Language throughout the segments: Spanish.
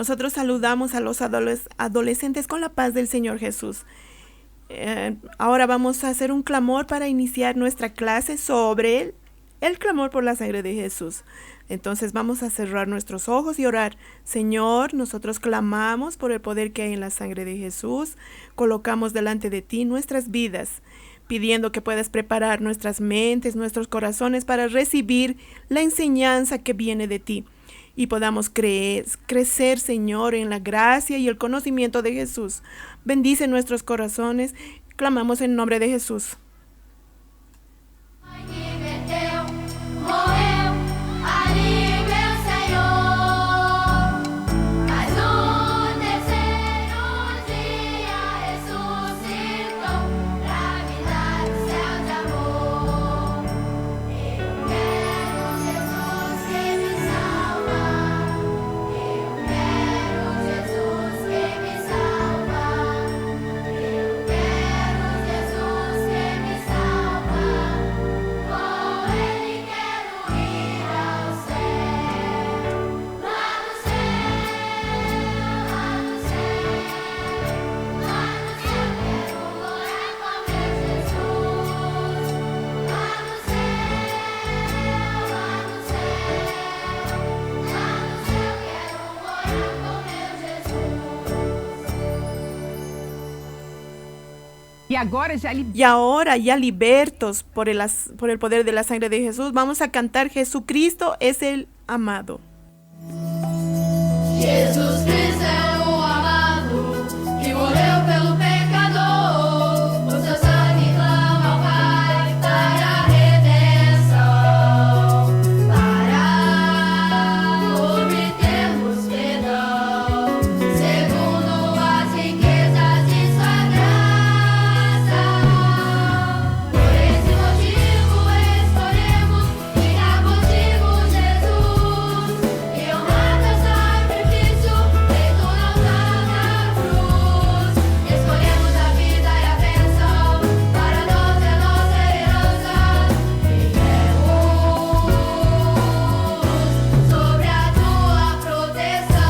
Nosotros saludamos a los adolescentes con la paz del Señor Jesús. Ahora vamos a hacer un clamor para iniciar nuestra clase sobre el clamor por la sangre de Jesús. Entonces vamos a cerrar nuestros ojos y orar. Señor, nosotros clamamos por el poder que hay en la sangre de Jesús. Colocamos delante de ti nuestras vidas, pidiendo que puedas preparar nuestras mentes, nuestros corazones para recibir la enseñanza que viene de ti. Y podamos crecer, Señor, en la gracia y el conocimiento de Jesús. Bendice nuestros corazones. Clamamos en nombre de Jesús. Y ahora ya libertos por el poder de la sangre de Jesús, vamos a cantar Jesucristo es el amado. Jesus Cristo é o amado que morreu pelo pecador. O seu sangue clama ao Pai para a redenção, para obtermos perdão, segundo as riquezas de sua graça. Por esse motivo escolhemos ficar contigo, Jesus, e honrar teu sacrifício feito no altar da cruz. Escolhemos a vida e a bênção, para nós é nossa herança. Fiquemos sobre a tua proteção.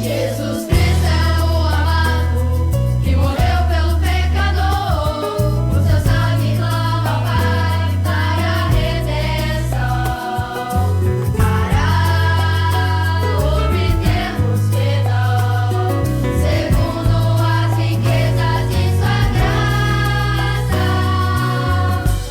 Jesus Cristo é o amado que morreu pelo pecador. O seu sangue clama ao Pai para a redenção, para obtermos perdão, segundo as riquezas de sua graça.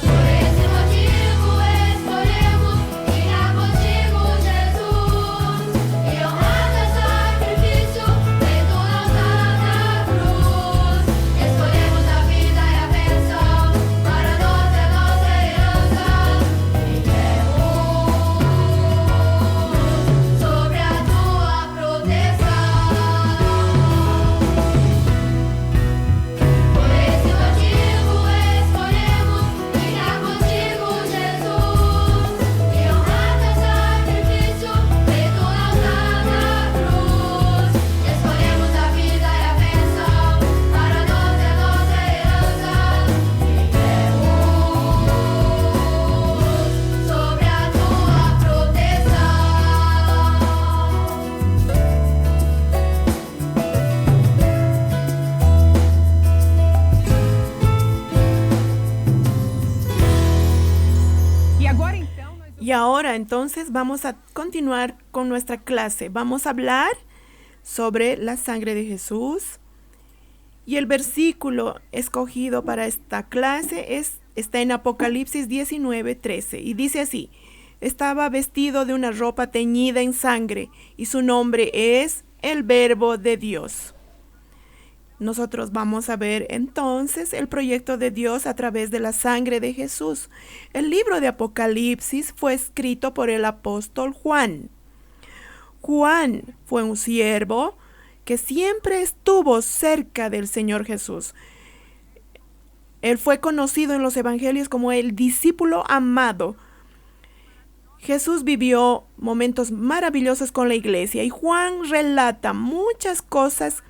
Por esse motivo escolhemos ficar contigo, Jesus, e honrar teu sacrifício feito no altar da cruz. Escolhemos a vida e a bênção, para nós é nossa herança. Fiquemos sobre a tua proteção. Por esse motivo escolhemos ficar contigo, Jesus, e honrar teu sacrifício feito no altar da cruz. Escolhemos a vida e a bênção, para nós é nossa herança. Fiquemos sobre a tua proteção. Y ahora entonces vamos a continuar con nuestra clase. Vamos a hablar sobre la sangre de Jesús. Y el versículo escogido para esta clase está en Apocalipsis 19:13. Y dice así: estaba vestido de una ropa teñida en sangre, y su nombre es el Verbo de Dios. Nosotros vamos a ver entonces el proyecto de Dios a través de la sangre de Jesús. El libro de Apocalipsis fue escrito por el apóstol Juan. Juan fue un siervo que siempre estuvo cerca del Señor Jesús. Él fue conocido en los evangelios como el discípulo amado. Jesús vivió momentos maravillosos con la iglesia y Juan relata muchas cosas,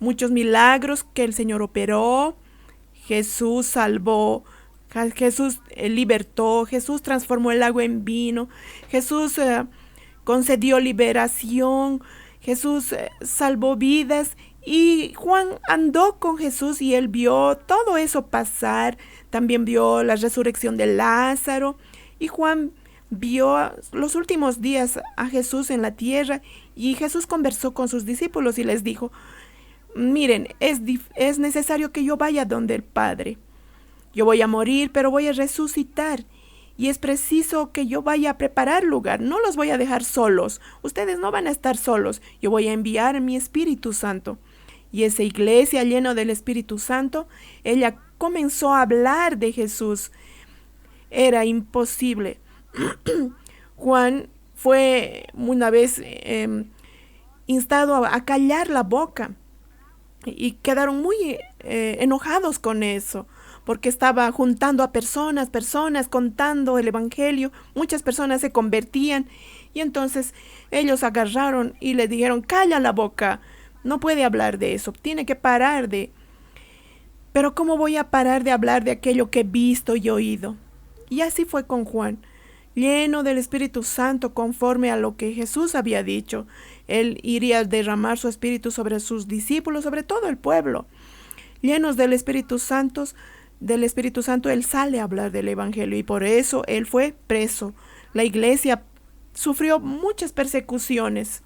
muchos milagros que el Señor operó. Jesús salvó, Jesús libertó, Jesús transformó el agua en vino, Jesús concedió liberación, Jesús salvó vidas. Y Juan andó con Jesús y él vio todo eso pasar. También vio la resurrección de Lázaro. Y Juan vio los últimos días a Jesús en la tierra. Y Jesús conversó con sus discípulos y les dijo: miren, es necesario que yo vaya donde el Padre. Yo voy a morir, pero voy a resucitar. Y es preciso que yo vaya a preparar lugar. No los voy a dejar solos. Ustedes no van a estar solos. Yo voy a enviar mi Espíritu Santo. Y esa iglesia llena del Espíritu Santo, ella comenzó a hablar de Jesús. Era imposible. Juan fue una vez instado a callar la boca y quedaron muy enojados con eso, porque estaba juntando a personas, contando el evangelio. Muchas personas se convertían y entonces ellos agarraron y le dijeron: calla la boca. No puede hablar de eso, tiene que parar de... Pero ¿cómo voy a parar de hablar de aquello que he visto y oído? Y así fue con Juan, lleno del Espíritu Santo conforme a lo que Jesús había dicho. Él iría a derramar su Espíritu sobre sus discípulos, sobre todo el pueblo. Llenos del Espíritu Santo, él sale a hablar del Evangelio y por eso él fue preso. La iglesia sufrió muchas persecuciones.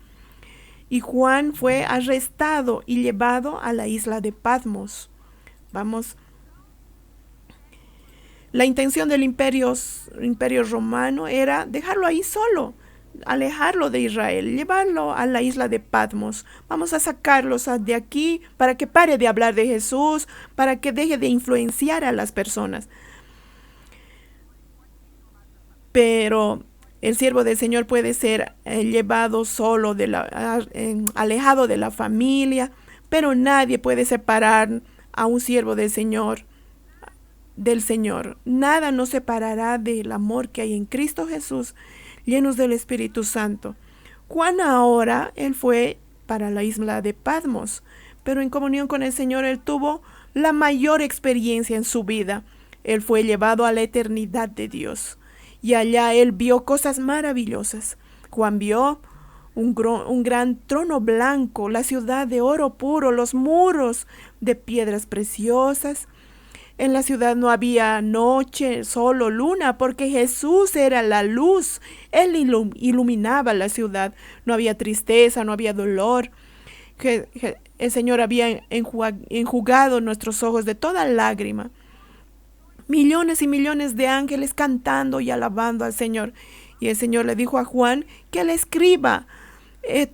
Y Juan fue arrestado y llevado a la isla de Patmos. La intención del imperio romano era dejarlo ahí solo, alejarlo de Israel, llevarlo a la isla de Patmos. Vamos a sacarlos de aquí para que pare de hablar de Jesús, para que deje de influenciar a las personas. Pero el siervo del Señor puede ser llevado solo, alejado de la familia, pero nadie puede separar a un siervo del Señor del Señor. Nada nos separará del amor que hay en Cristo Jesús, llenos del Espíritu Santo. Juan ahora, él fue para la isla de Patmos, pero en comunión con el Señor él tuvo la mayor experiencia en su vida. Él fue llevado a la eternidad de Dios. Y allá él vio cosas maravillosas. Juan vio un gran trono blanco, la ciudad de oro puro, los muros de piedras preciosas. En la ciudad no había noche, solo luna, porque Jesús era la luz. Él iluminaba la ciudad. No había tristeza, no había dolor. El Señor había enjugado nuestros ojos de toda lágrima. Millones y millones de ángeles cantando y alabando al Señor. Y el Señor le dijo a Juan que le escriba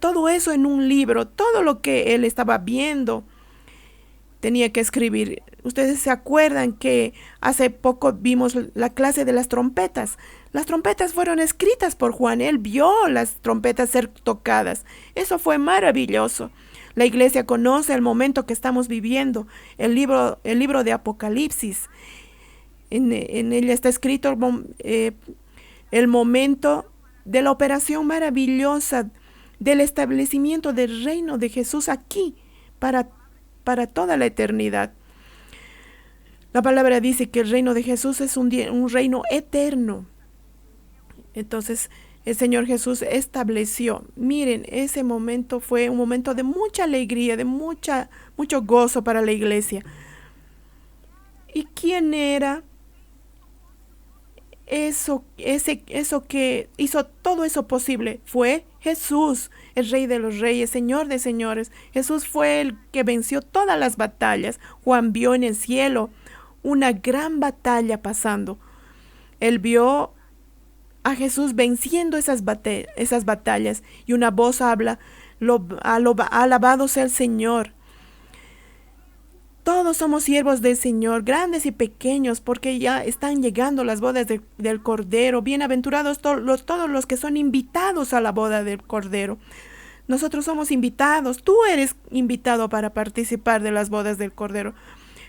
todo eso en un libro, todo lo que él estaba viendo. Tenía que escribir. Ustedes se acuerdan que hace poco vimos la clase de las trompetas. Las trompetas fueron escritas por Juan. Él vio las trompetas ser tocadas. Eso fue maravilloso. La iglesia conoce el momento que estamos viviendo. El libro de Apocalipsis. En ella está escrito el momento de la operación maravillosa del establecimiento del reino de Jesús aquí para toda la eternidad. La palabra dice que el reino de Jesús es un reino eterno. Entonces el Señor Jesús estableció. Miren, ese momento fue un momento de mucha alegría, de mucho gozo para la iglesia. ¿Y quién era eso que hizo todo eso posible? Fue Jesús, el Rey de los Reyes, Señor de Señores. Jesús fue el que venció todas las batallas. Juan vio en el cielo una gran batalla pasando. Él vio a Jesús venciendo esas batallas y una voz habla: alabado sea el Señor. Todos somos siervos del Señor, grandes y pequeños, porque ya están llegando las bodas del Cordero. Bienaventurados todos los que son invitados a la boda del Cordero. Nosotros somos invitados. Tú eres invitado para participar de las bodas del Cordero.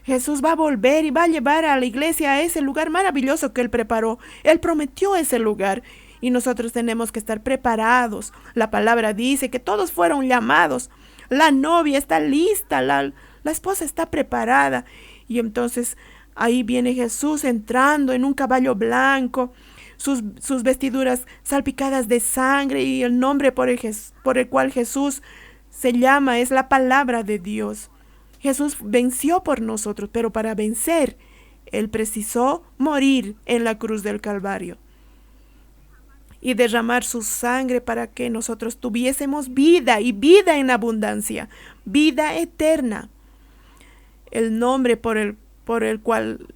Jesús va a volver y va a llevar a la iglesia a ese lugar maravilloso que Él preparó. Él prometió ese lugar y nosotros tenemos que estar preparados. La palabra dice que todos fueron llamados. La novia está lista, la esposa está preparada. Y entonces ahí viene Jesús entrando en un caballo blanco, sus vestiduras salpicadas de sangre, y el nombre por el cual Jesús se llama es la palabra de Dios. Jesús venció por nosotros, pero para vencer, Él precisó morir en la cruz del Calvario y derramar su sangre para que nosotros tuviésemos vida, y vida en abundancia, vida eterna. El nombre por el cual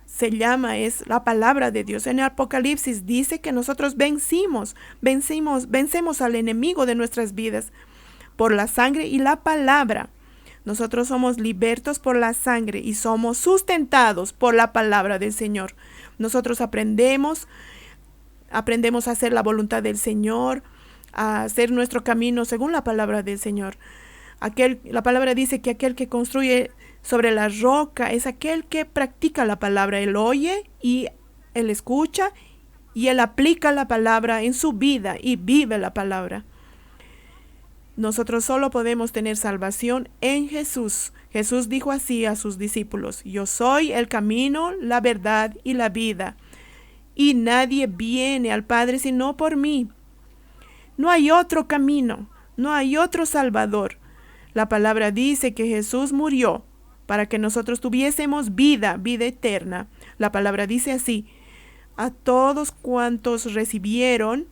se llama es la palabra de Dios. En el Apocalipsis dice que nosotros vencemos al enemigo de nuestras vidas por la sangre y la palabra. Nosotros somos libertos por la sangre y somos sustentados por la palabra del Señor. Nosotros aprendemos a hacer la voluntad del Señor, a hacer nuestro camino según la palabra del Señor. La palabra dice que aquel que construye sobre la roca es aquel que practica la palabra. Él oye y él escucha y él aplica la palabra en su vida y vive la palabra. Nosotros solo podemos tener salvación en Jesús. Jesús dijo así a sus discípulos: yo soy el camino, la verdad y la vida, y nadie viene al Padre sino por mí. No hay otro camino, no hay otro Salvador. La palabra dice que Jesús murió para que nosotros tuviésemos vida eterna. La palabra dice así: a todos cuantos recibieron,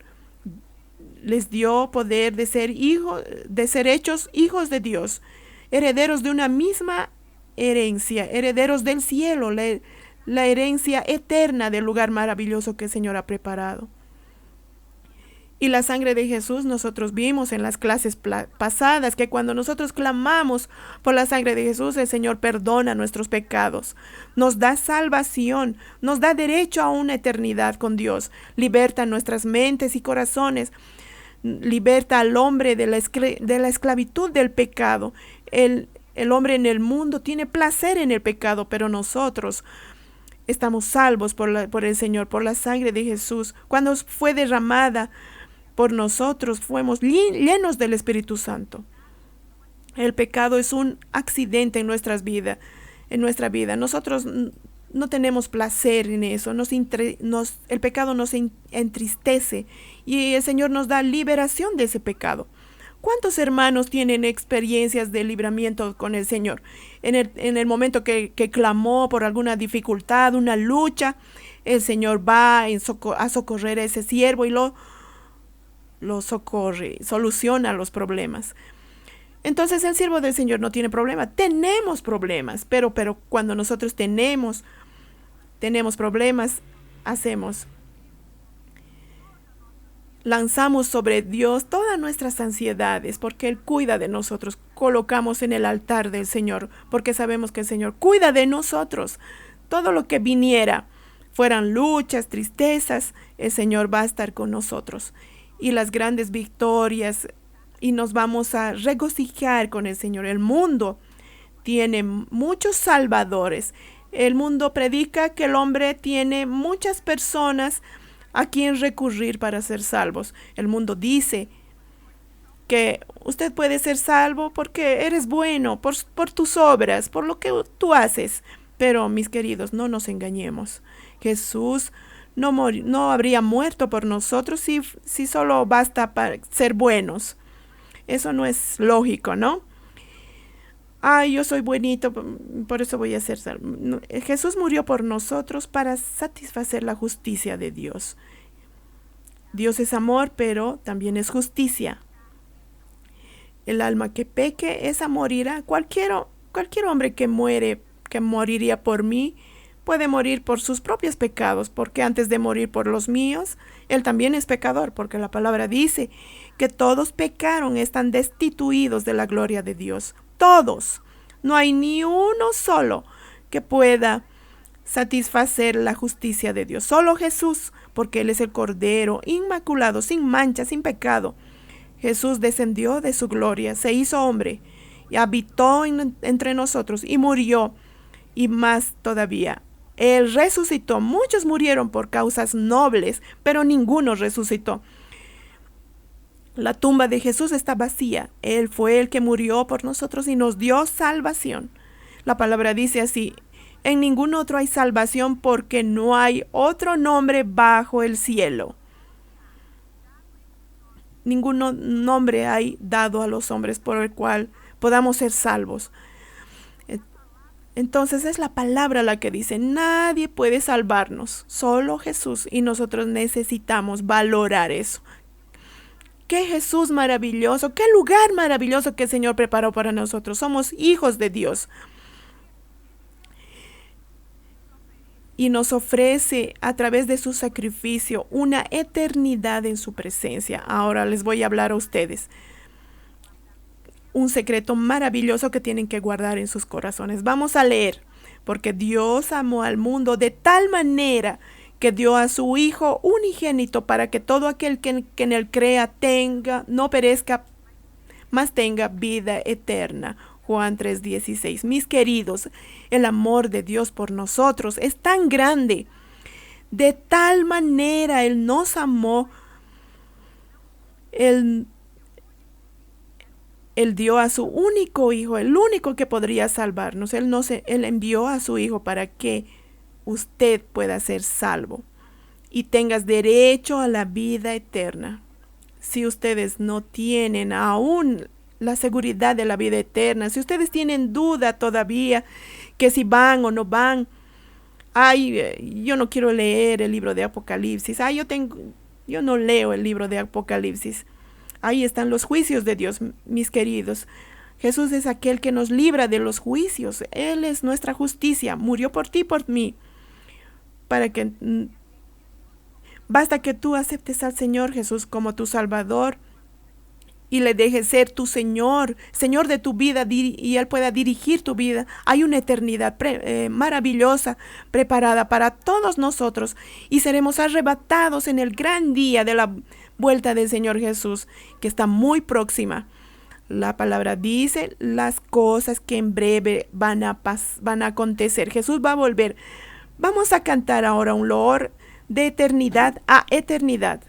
les dio poder de ser hechos hijos de Dios, herederos de una misma herencia, herederos del cielo, la herencia eterna del lugar maravilloso que el Señor ha preparado. Y la sangre de Jesús, nosotros vimos en las clases pasadas que cuando nosotros clamamos por la sangre de Jesús, el Señor perdona nuestros pecados, nos da salvación, nos da derecho a una eternidad con Dios, liberta nuestras mentes y corazones, liberta al hombre de la esclavitud del pecado. El hombre en el mundo tiene placer en el pecado, pero nosotros estamos salvos por el Señor, por la sangre de Jesús. Cuando fue derramada por nosotros, fuimos llenos del Espíritu Santo. El pecado es un accidente en nuestra vida. Nosotros no tenemos placer en eso. El pecado nos entristece y el Señor nos da liberación de ese pecado. ¿Cuántos hermanos tienen experiencias de libramiento con el Señor? En el momento que clamó por alguna dificultad, una lucha, el Señor va a socorrer a ese siervo y lo socorre, soluciona los problemas. Entonces el siervo del Señor no tiene problema. Tenemos problemas, pero cuando nosotros tenemos problemas, lanzamos sobre Dios todas nuestras ansiedades, porque Él cuida de nosotros. Colocamos en el altar del Señor, porque sabemos que el Señor cuida de nosotros. Todo lo que viniera, fueran luchas, tristezas, el Señor va a estar con nosotros. Y las grandes victorias, y nos vamos a regocijar con el Señor. El mundo tiene muchos salvadores. El mundo predica que el hombre tiene muchas personas a quien recurrir para ser salvos. El mundo dice que usted puede ser salvo porque eres bueno, por tus obras, por lo que tú haces. Pero, mis queridos, no nos engañemos. Jesús no habría muerto por nosotros si solo basta para ser buenos. Eso no es lógico, ¿no? Yo soy buenito, por eso voy a ser salvo. Jesús murió por nosotros para satisfacer la justicia de Dios. Dios es amor, pero también es justicia. El alma que peque, esa morirá. Cualquier hombre que moriría por mí, puede morir por sus propios pecados, porque antes de morir por los míos, él también es pecador, porque la palabra dice que todos pecaron, están destituidos de la gloria de Dios. Todos. No hay ni uno solo que pueda satisfacer la justicia de Dios. Solo Jesús, porque Él es el Cordero inmaculado, sin mancha, sin pecado. Jesús descendió de su gloria, se hizo hombre y habitó entre nosotros y murió. y más todavía. Él resucitó. Muchos murieron por causas nobles, pero ninguno resucitó. La tumba de Jesús está vacía. Él fue el que murió por nosotros y nos dio salvación. La palabra dice así: en ningún otro hay salvación, porque no hay otro nombre bajo el cielo. Ningún nombre hay dado a los hombres por el cual podamos ser salvos. Entonces es la palabra la que dice: nadie puede salvarnos, solo Jesús, y nosotros necesitamos valorar eso. Qué Jesús maravilloso, qué lugar maravilloso que el Señor preparó para nosotros. Somos hijos de Dios. Y nos ofrece a través de su sacrificio una eternidad en su presencia. Ahora les voy a hablar a ustedes un secreto maravilloso que tienen que guardar en sus corazones. Vamos a leer: porque Dios amó al mundo de tal manera que dio a su Hijo unigénito, para que todo aquel que en él crea no perezca, mas tenga vida eterna. Juan 3:16. Mis queridos, el amor de Dios por nosotros es tan grande. De tal manera Él nos amó. Él dio a su único Hijo, el único que podría salvarnos. Él envió a su Hijo para que usted pueda ser salvo y tengas derecho a la vida eterna. Si ustedes no tienen aún la seguridad de la vida eterna, si ustedes tienen duda todavía que si van o no van, yo no quiero leer el libro de Apocalipsis, yo no leo el libro de Apocalipsis. Ahí están los juicios de Dios, mis queridos. Jesús es aquel que nos libra de los juicios. Él es nuestra justicia. Murió por ti y por mí. Basta que tú aceptes al Señor Jesús como tu Salvador y le dejes ser tu Señor de tu vida, y Él pueda dirigir tu vida. Hay una eternidad maravillosa preparada para todos nosotros, y seremos arrebatados en el gran día de la vuelta del Señor Jesús, que está muy próxima. La palabra dice las cosas que en breve van a acontecer. Jesús va a volver. Vamos a cantar ahora un loor de eternidad a eternidad.